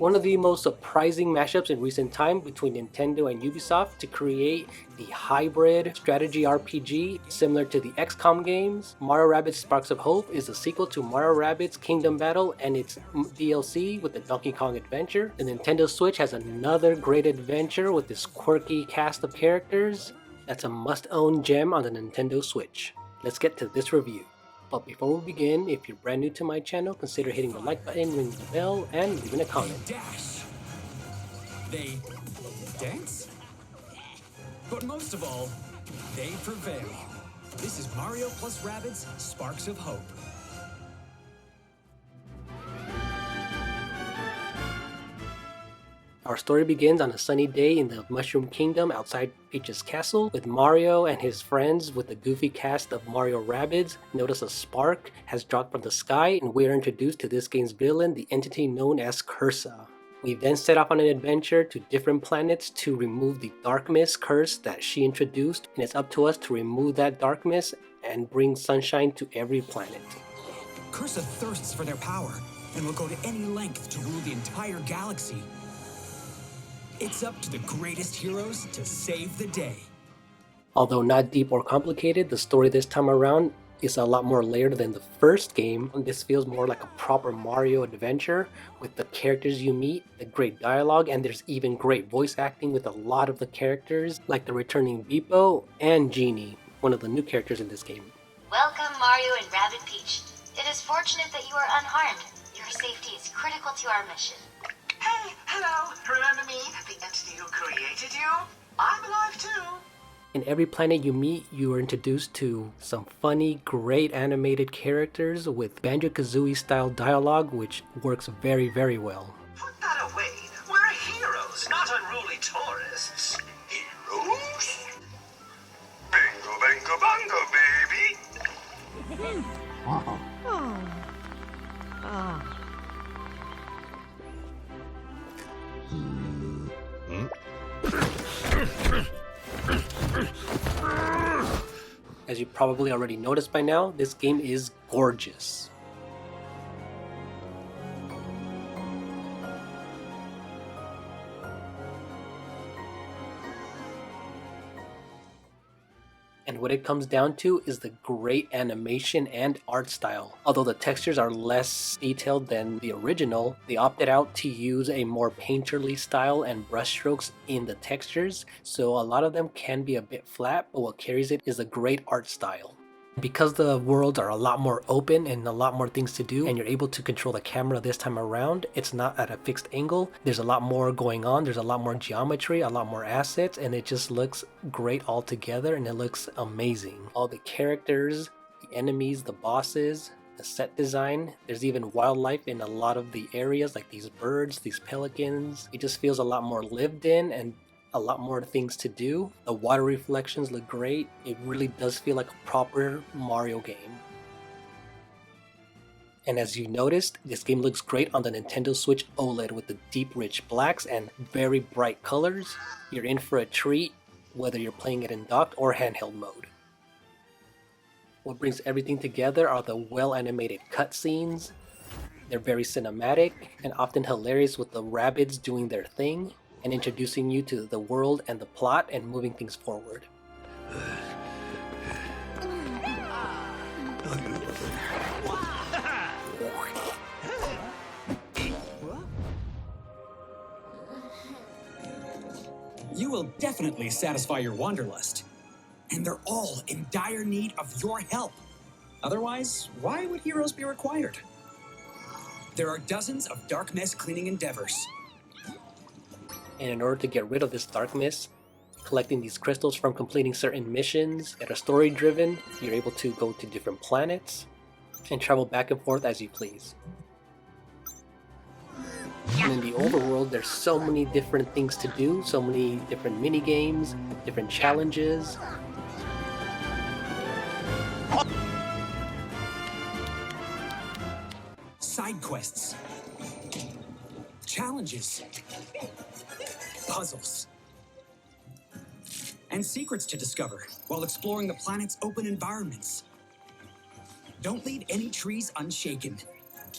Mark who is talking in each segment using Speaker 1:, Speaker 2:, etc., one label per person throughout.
Speaker 1: One of the most surprising mashups in recent time between Nintendo and Ubisoft to create the hybrid strategy RPG similar to the XCOM games. Mario Rabbids Sparks of Hope is a sequel to Mario Rabbids Kingdom Battle and its DLC with the Donkey Kong Adventure. The Nintendo Switch has another great adventure with this quirky cast of characters. That's a must-own gem on the Nintendo Switch. Let's get to this review. But before we begin, if you're brand new to my channel, consider hitting the like button, ringing the bell, and leaving a comment.
Speaker 2: They dash. They dance. But most of all, they prevail. This is Mario plus Rabbids Sparks of Hope.
Speaker 1: Our story begins on a sunny day in the Mushroom Kingdom outside Peach's castle with Mario and his friends with the goofy cast of Mario Rabbids. Notice a spark has dropped from the sky and we are introduced to this game's villain, the entity known as Cursa. We then set off on an adventure to different planets to remove the dark mist curse that she introduced, and it's up to us to remove that dark mist and bring sunshine to every planet.
Speaker 2: Cursa thirsts for their power and will go to any length to rule the entire galaxy. It's up to the greatest heroes to save the day.
Speaker 1: Although not deep or complicated, the story this time around is a lot more layered than the first game. This feels more like a proper Mario adventure with the characters you meet, the great dialogue, and there's even great voice acting with a lot of the characters, like the returning Beepo and Genie, one of the new characters in this game.
Speaker 3: Welcome, Mario and Rabbid Peach. It is fortunate that you are unharmed. Your safety is critical to our mission.
Speaker 4: Hey, hello, remember me, the entity who created you? I'm alive too.
Speaker 1: In every planet you meet, you are introduced to some funny, great animated characters with Banjo-Kazooie style dialogue, which works very, very well.
Speaker 4: Put that away. We're heroes, not unruly tourists. Heroes? Bingo, bango, bongo, baby.
Speaker 1: As you probably already noticed by now, this game is gorgeous. And what it comes down to is the great animation and art style. Although the textures are less detailed than the original, they opted out to use a more painterly style and brushstrokes in the textures, so a lot of them can be a bit flat, but what carries it is a great art style. Because the worlds are a lot more open and a lot more things to do, and you're able to control the camera this time around, it's not at a fixed angle. There's a lot more going on, there's a lot more geometry, a lot more assets, and it just looks great all together and it looks amazing. All the characters, the enemies, the bosses, the set design, there's even wildlife in a lot of the areas like these birds, these pelicans. It just feels a lot more lived in and a lot more things to do. The water reflections look great. It really does feel like a proper Mario game. And as you noticed, this game looks great on the Nintendo Switch OLED with the deep rich blacks and very bright colors. You're in for a treat whether you're playing it in docked or handheld mode. What brings everything together are the well animated cutscenes. They're very cinematic and often hilarious with the Rabbids doing their thing and introducing you to the world and the plot and moving things forward.
Speaker 2: You will definitely satisfy your wanderlust. And they're all in dire need of your help. Otherwise, why would heroes be required? There are dozens of dark mess cleaning endeavors.
Speaker 1: And in order to get rid of this dark mist, collecting these crystals from completing certain missions that are story driven, you're able to go to different planets and travel back and forth as you please. And in the overworld, there's so many different things to do, so many different mini games, different challenges.
Speaker 2: Side quests. Challenges. Puzzles. And secrets to discover while exploring the planet's open environments. Don't leave any trees unshaken.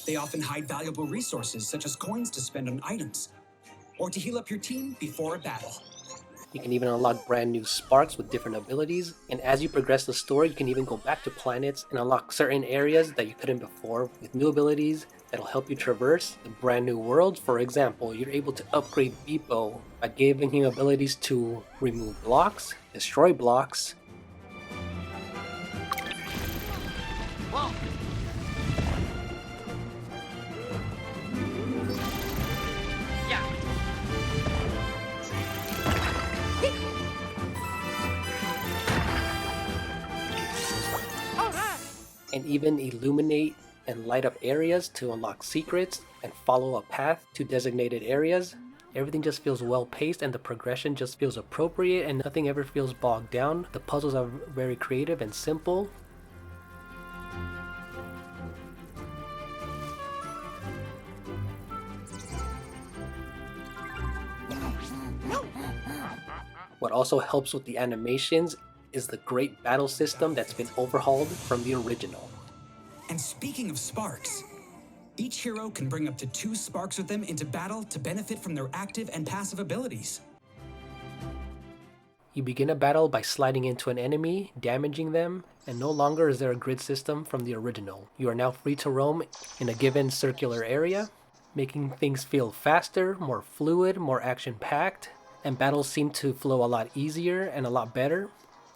Speaker 2: They often hide valuable resources such as coins to spend on items, or to heal up your team before a battle.
Speaker 1: You can even unlock brand new sparks with different abilities, and as you progress the story, you can even go back to planets and unlock certain areas that you couldn't before with new abilities that'll help you traverse the brand new worlds. For example, you're able to upgrade Beepo by giving him abilities to remove blocks, destroy blocks, and even illuminate and light up areas to unlock secrets and follow a path to designated areas. Everything just feels well paced and the progression just feels appropriate and nothing ever feels bogged down. The puzzles are very creative and simple. What also helps with the animations is the great battle system that's been overhauled from the original.
Speaker 2: And speaking of sparks, each hero can bring up to 2 sparks with them into battle to benefit from their active and passive abilities.
Speaker 1: You begin a battle by sliding into an enemy, damaging them, and no longer is there a grid system from the original. You are now free to roam in a given circular area, making things feel faster, more fluid, more action-packed, and battles seem to flow a lot easier and a lot better.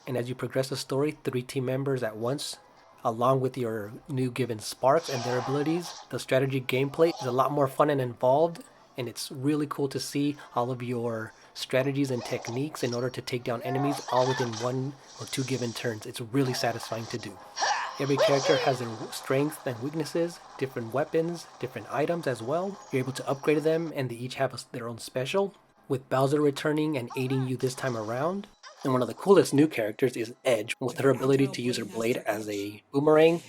Speaker 1: And as you progress the story, 3 team members at once, along with your new given sparks and their abilities, the strategy gameplay is a lot more fun and involved, and it's really cool to see all of your strategies and techniques in order to take down enemies all within 1 or 2 given turns. It's really satisfying to do. Every character has their strengths and weaknesses, different weapons, different items as well. You're able to upgrade them and they each have their own special, with Bowser returning and aiding you this time around. And one of the coolest new characters is Edge, with her ability to use her blade as a boomerang.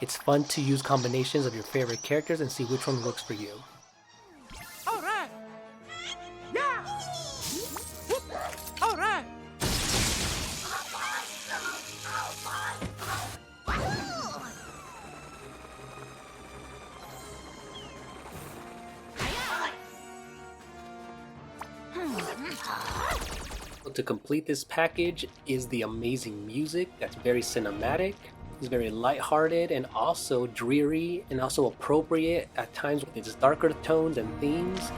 Speaker 1: It's fun to use combinations of your favorite characters and see which one works for you.
Speaker 5: Alright! Yeah! Alright!
Speaker 1: To complete this package is the amazing music that's very cinematic, it's very lighthearted and also dreary and also appropriate at times with its darker tones and themes.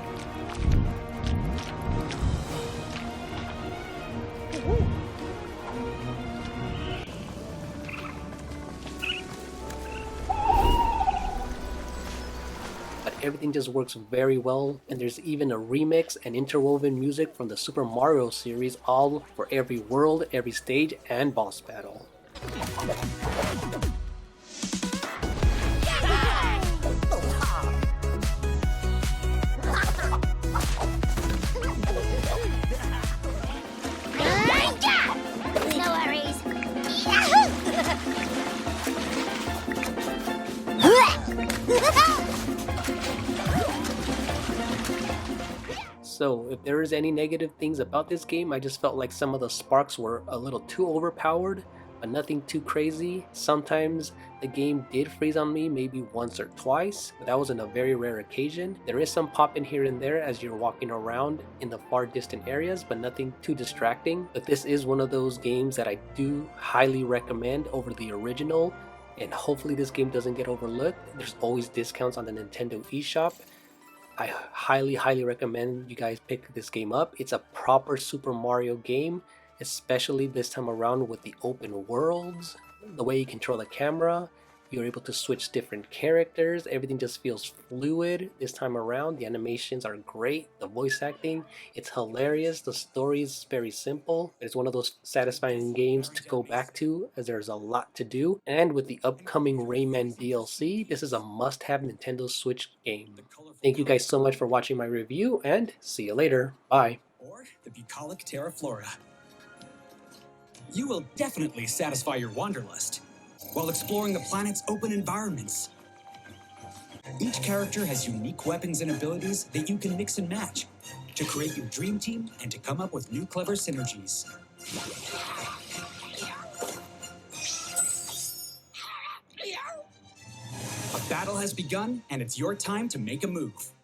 Speaker 1: Everything just works very well, and there's even a remix and interwoven music from the Super Mario series, all for every world, every stage, and boss battle.
Speaker 3: No worries.
Speaker 1: So if there is any negative things about this game, I just felt like some of the sparks were a little too overpowered, but nothing too crazy. Sometimes the game did freeze on me, maybe once or twice, but that was in a very rare occasion. There is some pop in here and there as you're walking around in the far distant areas, but nothing too distracting. But this is one of those games that I do highly recommend over the original, and hopefully this game doesn't get overlooked. There's always discounts on the Nintendo eShop. I highly recommend you guys pick this game up. It's a proper Super Mario game, especially this time around with the open worlds, the way you control the camera. You're able to switch different characters. Everything just feels fluid this time around. The animations are great. The voice acting, it's hilarious. The story is very simple. It's one of those satisfying games to go back to as there's a lot to do. And with the upcoming Rayman DLC, this is a must-have Nintendo Switch game. Thank you guys so much for watching my review, and see you later. Bye.
Speaker 2: Or the bucolic terra flora. You will definitely satisfy your wanderlust while exploring the planet's open environments. Each character has unique weapons and abilities that you can mix and match to create your dream team and to come up with new clever synergies. battle has begun, and it's your time to make a move.